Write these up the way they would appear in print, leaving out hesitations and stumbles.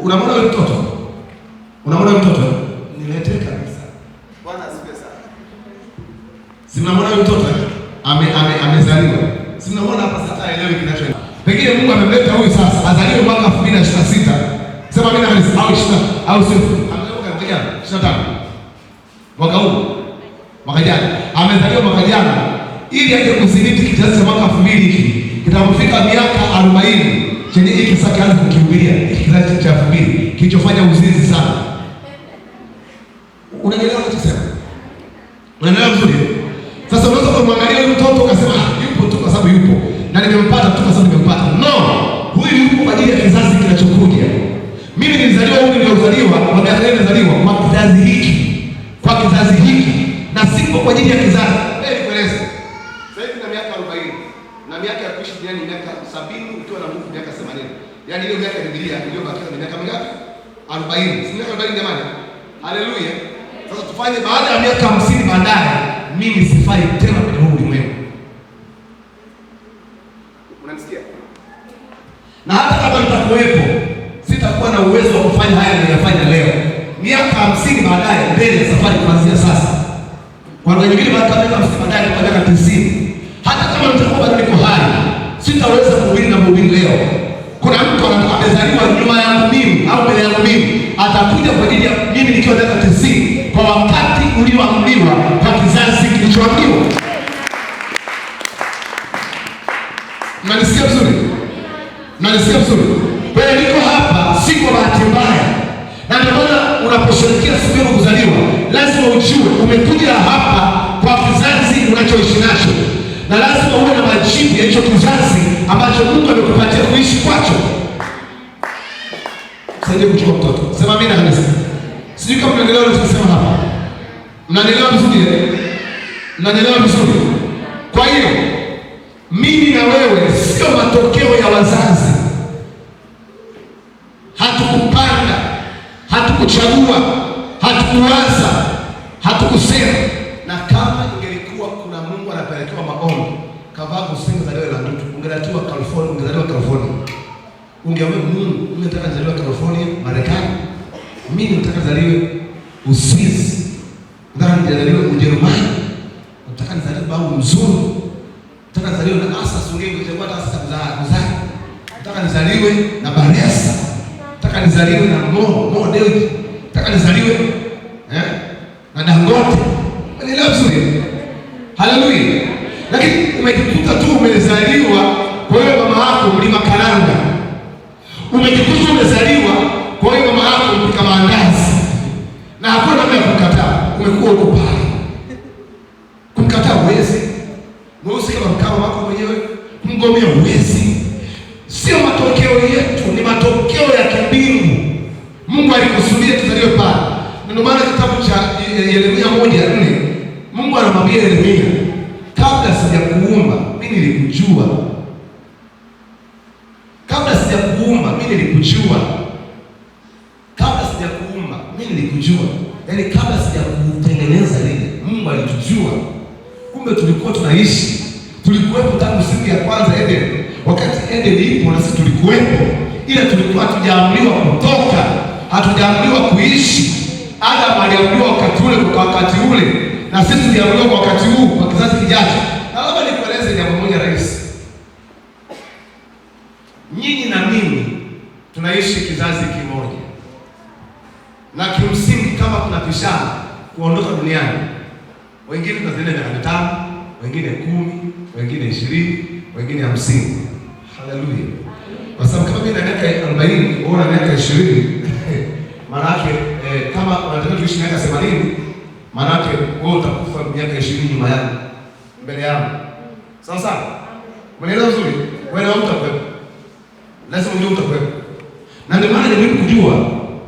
Unamwona yule mtoto? Unamwona yule mtoto? Niletee kabisa. Bwana asifiwe sana. Si mnamwona yule mtoto? Amezaliwa. Si mnamwona hapa sasa elewe kinachoendelea. Pengine Mungu amemleta huyu sasa azaliwe mwaka 2026. Sema mimi na kanisa au 20 au sio? Amezaliwa jana 25. Mwaka huu. Mwaka jana. Amezaliwa mwaka jana ili aje kudhibiti kizazi cha mwaka 2000 hiki. Kitapofika miaka 40 chenye hiki sasa kianze kukimbilia hiki kizazi cha 2000 kilichofanya uzinzi sana. Unaelewa ninachosema? Unaelewa vizuri? Sasa unaweza kumwangalia yule mtoto ukasema yupo tu kwa sababu yupo na nimempata tu kwa sababu nimempata. No, huyu yupo kwa ajili ya kizazi kinachokuja. Mimi nilizaliwa huyu niliozaliwa kwa miaka ile nilizaliwa kwa kizazi hiki. Kwa kizazi hiki na sipo kwa ajili ya kizazi. Wewe kueleza. Sasa hivi na miaka 40 na miaka ya kuishi duniani miaka 70 ukiwa na Mungu miaka 80. Yaani ile miaka ya Biblia iliyobakia ni miaka mingapi? 40. Si miaka 40 jamani. Haleluya. Sasa tufanye baada ya miaka 50 baadaye mimi sifai tena kwenye huu ulimwengu. Unanisikia? Na hata kama nitakuwepo sitakuwa na uwezo wa kufanya haya ninayofanya leo. Miaka 50 baadaye mbele safari kuanzia sasa. Kwa wengine miaka 50 baadaye kwa miaka 90. Hata kama nitakuwa bado niko hai, sitaweza kuhubiri na kuhubiri leo. Kuna mtu amezaliwa nyuma yangu mimi au mbele yangu mimi, atakuja kwa ajili ya mimi nikiwa miaka 90 kwa wakati ulioamriwa kwa kizazi kilichoamriwa. Mnanisikia vizuri? Mnanisikia vizuri? Kwa hiyo niko hapa si kwa bahati mbaya. Na ndio maana unaposherehekea siku yako kuzaliwa, lazima ujue umekuja hapa kwa kizazi unachoishi nacho. Na lazima uwe na majibu ya hicho kizazi ambacho Mungu amekupatia kuishi kwacho. Sasa kuchukua mtoto. Sema mimi na kanisa. Sijui kama mnaelewa ninachosema hapa. Mnaelewa vizuri? Mnaelewa vizuri? Kwa hiyo mimi na wewe sio matokeo ya wazazi. Hatukupanda, hatukuchagua, hatukuwaza, hatukusema. Na kama ingelikuwa kuna Mungu anapelekewa maombi, kavaa usingezaliwa na mtu, ungelatiwa California, ungezaliwa California. Ungeomba Mungu, mimi nataka nizaliwe California, Marekani. Mimi nataka nizaliwe Uswisi. Nataka nizaliwe Ujerumani. Nataka nizaliwe babu mzuri. Nataka nizaliwe na Asas ungenge kwa hata Asas kuzaa. Nataka nizaliwe na Baresa. Nataka nizaliwe na Mo Dewji. Nataka nizaliwe na Dangote. Unaelewa vizuri? Haleluya. Lakini umejikuta tu umezaliwa kwa hiyo mama yako mlima karanga. Umejikuta umezaliwa kwa hiyo mama yako mpika maandazi. Na hakuna namna ya kukataa. Umekuwa uko pale. Kumkataa uwezi. Mweusi kama mkao wako mwenyewe, kumgomea uwezi. Sio matokeo yetu, ni matokeo ya kimbingu. Mungu alikusudia tuzaliwe pale. Ndio maana kitabu cha Yeremia 1:4 Mungu anamwambia Yeremia, kabla sijakuumba mimi nilikujua. Kabla sijakuumba mimi nilikujua. Kabla sijakuumba mimi nilikujua. Yaani kabla sijakutengeneza lile, Mungu alitujua. Kumbe tulikuwa tunaishi. Tulikuwepo tangu siku ya kwanza Eden. Wakati Eden ipo na sisi tulikuwepo. Ila tulikuwa hatujaamriwa kutoka, hatujaamriwa kuishi. Adam aliamriwa wakati ule kwa wakati ule, na sisi tuliamriwa kwa wakati huu kwa kizazi kijacho. Na labda nikueleze jambo moja rahisi. Nyinyi na mimi tunaishi kizazi kimoja. Na kimsingi kama tunapishana kuondoka duniani, wengine tunazidi miaka 5, wengine 10, wengine 20, wengine 50. Haleluya. Kwa sababu kama mimi na miaka 40, wewe una miaka 20, maana yake kama unataka tuishi miaka 80, maana yake wewe utakufa miaka 20 nyuma yangu, mbele yangu. Sawa sawa? Umeelewa vizuri? Wewe na utakuwepo. Lazima ndio utakuwepo. Na ndio maana ni muhimu kujua,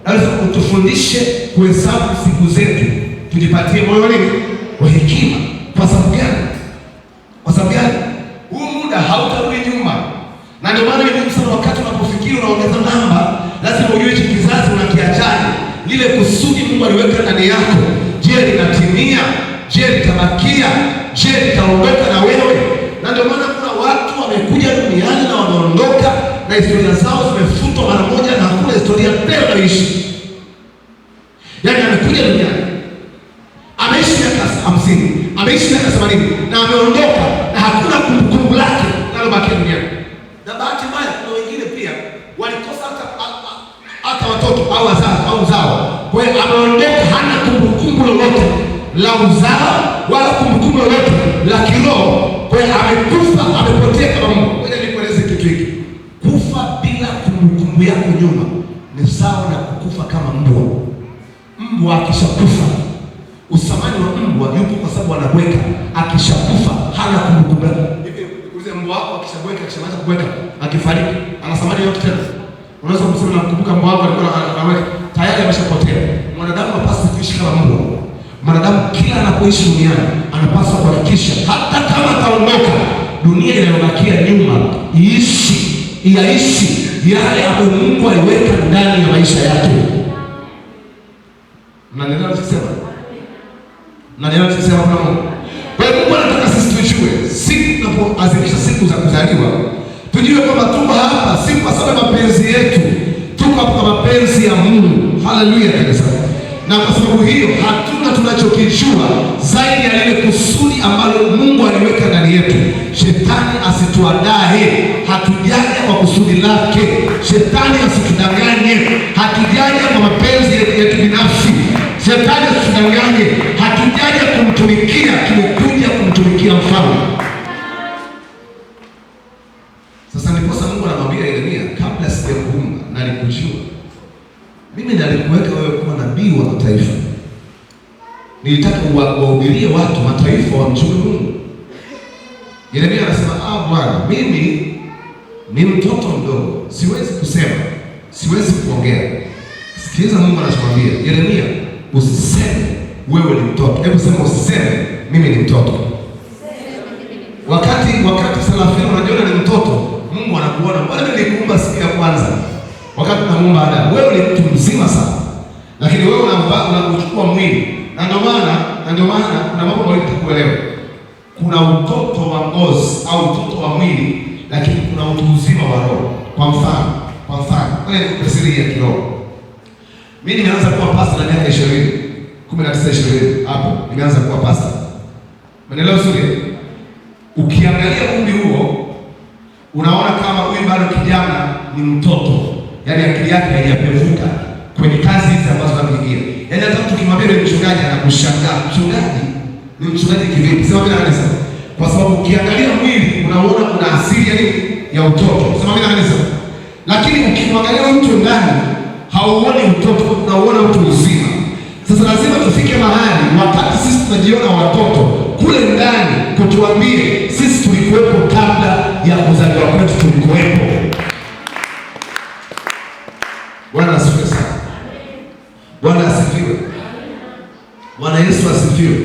lazima utufundishe kuhesabu siku zetu. Tujipatie moyo wa hekima. Kwa sababu gani? Kwa sababu gani? Huu muda hautarudi nyuma. Na ndio maana ni muhimu sana wakati unapofikiri unaongeza namba, lazima ujue hicho kizazi unakiachaje. Lile kusudi Mungu aliweka ndani yako, je, linatimia? Je, litabakia? Je, litaondoka na wewe? Na ndio maana kuna watu wamekuja duniani na wameondoka na historia zao zimefutwa mara ameishi. Yaani amekuja duniani, ameishi miaka 50, ameishi miaka 80 na ameondoka na hakuna kumbukumbu lake linalobakia duniani. Na bahati mbaya kuna wengine pia walikosa hata watoto au uzao. Kwa hiyo ameondoka, hana kumbukumbu lolote la uzao wala kumbukumbu lolote la kiroho. Kwa hiyo amekufa, amepotea kama Mungu. Ngoja nikueleze kitu hiki. Kufa bila kumbukumbu yako nyuma ni sawa na kukufa kama mbwa. Mbwa akishakufa, usamani wa mbwa yupo kwa sababu anabweka. Akishakufa hana kumbukumbu. Hivi ulize mbwa wako akishabweka, akishaanza kubweka, akifariki, ana samani yote tena. Unaweza kusema nakumbuka mbwa wako alikuwa anabweka, tayari ameshapotea. Mwanadamu hapaswi kuishi kama mbwa. Mwanadamu kila anapoishi duniani anapaswa kuhakikisha hata kama ataondoka, dunia inayobakia nyuma yaishi yale ambayo Mungu aliweka ndani ya maisha yake. Mnaelewa ninachosema? Mnaelewa ninachosema kwa Mungu? Kwa hiyo Mungu anataka sisi tujue siku tunapoadhimisha siku za kuzaliwa, tujue kwamba tuko hapa si kwa sababu ya mapenzi yetu, tuko hapa kwa mapenzi ya Mungu. Haleluya kanisa. Na kwa sababu hiyo hatuna tunachokijua zaidi ya lile kusudi ambalo Mungu aliweka ndani yetu. Shetani asituadae, hatujaja kwa kusudi lake. Shetani asitudanganye, hatujaja kwa mapenzi yetu binafsi. Shetani asitudanganye, hatujaja kumtumikia, tumekuja kumtumikia mfalme. Sasa ndipo Mungu anamwambia Yeremia, kabla sijakuumba nalikujua. Mimi nalikuweka wewe kuwa nabii wa mataifa. Nilitaka wahubirie watu mataifa wamjue Mungu. Yeremia anasema, Bwana, mimi ni mtoto mdogo, siwezi kusema, siwezi kuongea. Sikiliza Mungu anachomwambia Yeremia, usiseme wewe ni mtoto. Hebu sema usiseme mimi ni mtoto. Wakati Serafina unajiona ni mtoto, Mungu anakuona, mbona mimi nilikuumba siku ya kwanza? Wakati tunamuumba Adamu, wewe ni mtu mzima sana, lakini wewe unachukua mwili. Na ndio maana kuna mambo mawili tukuelewe. Kuna utoto wa ngozi au utoto wa mwili, lakini kuna utu uzima wa roho. Kwa mfano, wewe ni tafsiri ya kiroho. Mimi nimeanza kuwa pastor na miaka 19 hapo nimeanza kuwa pastor. Umeelewa vizuri? Ukiangalia umri huo unaona kama huyu bado kijana, ni mtoto. Yaani akili yake haijapevuka kwenye kazi hizi ambazo anaingia. Yaani hata mtu kimwambia ni mchungaji anakushangaa. Mchungaji ni mchungaji kivipi? Sema mimi kanisa. Kwa sababu ukiangalia mwili unaona kuna asili ya nini? Ya utoto. Sema mimi kanisa. Lakini ukimwangalia mtu ndani hauoni utoto, unauona mtu uzima. Sasa lazima tufike mahali wakati sisi tunajiona watoto, kule ndani kutuambie sisi tulikuwepo kabla ya kuzaliwa kwetu, tulikuwepo. Bwana asifiwe sana. Bwana asifiwe. Bwana Yesu asifiwe.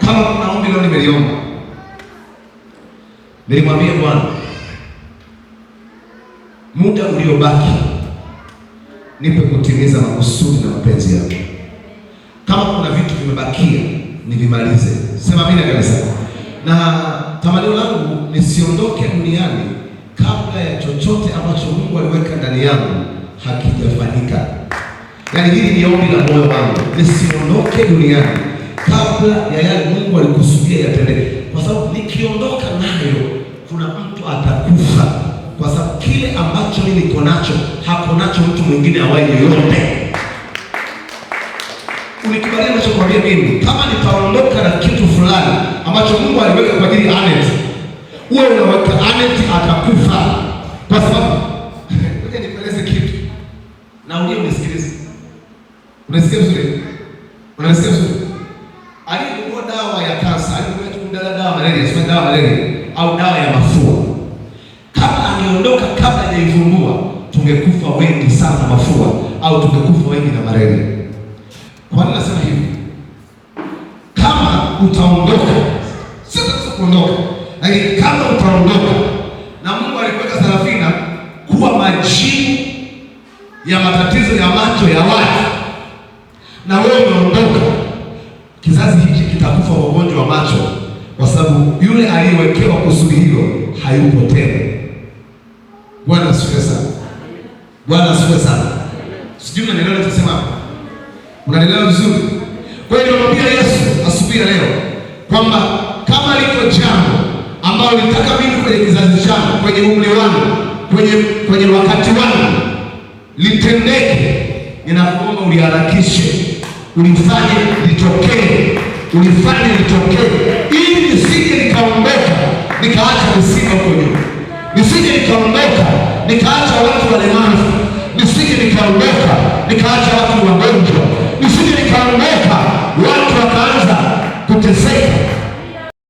Kama kuna ombi leo nimeliomba, nilimwambia Bwana, muda uliobaki nipe kutimiza makusudi na mapenzi yako. Kama kuna vitu vimebakia nivimalize. Sema mimi kabisa. Na tamanio langu nisiondoke duniani kabla ya chochote ambacho Mungu aliweka ndani yangu hakijafanyika. Yaani hili ni ombi la moyo wangu. Nisiondoke duniani kabla ya yale Mungu alikusudia yatendeke. Kwa sababu nikiondoka nayo kuna mtu atakufa. Kwa sababu kile ambacho mimi niko nacho hapo nacho mtu mwingine awaye yoyote. Unikubaliana ninachokwambia mimi, kama nitaondoka na kitu fulani ambacho Mungu aliweka kwa ajili ya Anet, wewe unaweka Anet atakufa. Kwa sababu ngoja nikueleze kitu. Na unisikilize. Unasikia vizuri? Unasikia vizuri? Alikuwa dawa ya kansa, alikuwa dawa ya malaria, sio dawa ya malaria au dawa ya mafua. Kama angeondoka kabla hajaivumbua, tungekufa wengi sana mafua au tungekufa wengi na malaria. Kwa nini nasema hivi? Kama utaondoka, sio tatizo kuondoka, lakini kama utaondoka na Mungu alikuweka Serafina kuwa majibu ya matatizo ya macho ya watu, na wewe umeondoka, kizazi hiki kitakufa ugonjwa wa macho, kwa sababu yule aliyewekewa kusudi hilo hayupo tena. Bwana asifiwe sana. Bwana asifiwe sana. Sijui mnaelewa ninachosema. Unaelewa vizuri? Kwa hiyo namwambia Yesu asubuhi ya leo kwamba kama liko jambo ambalo nitaka mimi kwenye kizazi changu, kwenye umri wangu, kwenye wakati wangu litendeke, ninakuomba uliharakishe, ulifanye litokee, ili nisije nikaondoka nikaacha misiba huko nyuma, nisije nikaondoka nikaacha watu walemavu, nisije nikaondoka nikaacha watu wagonjwa,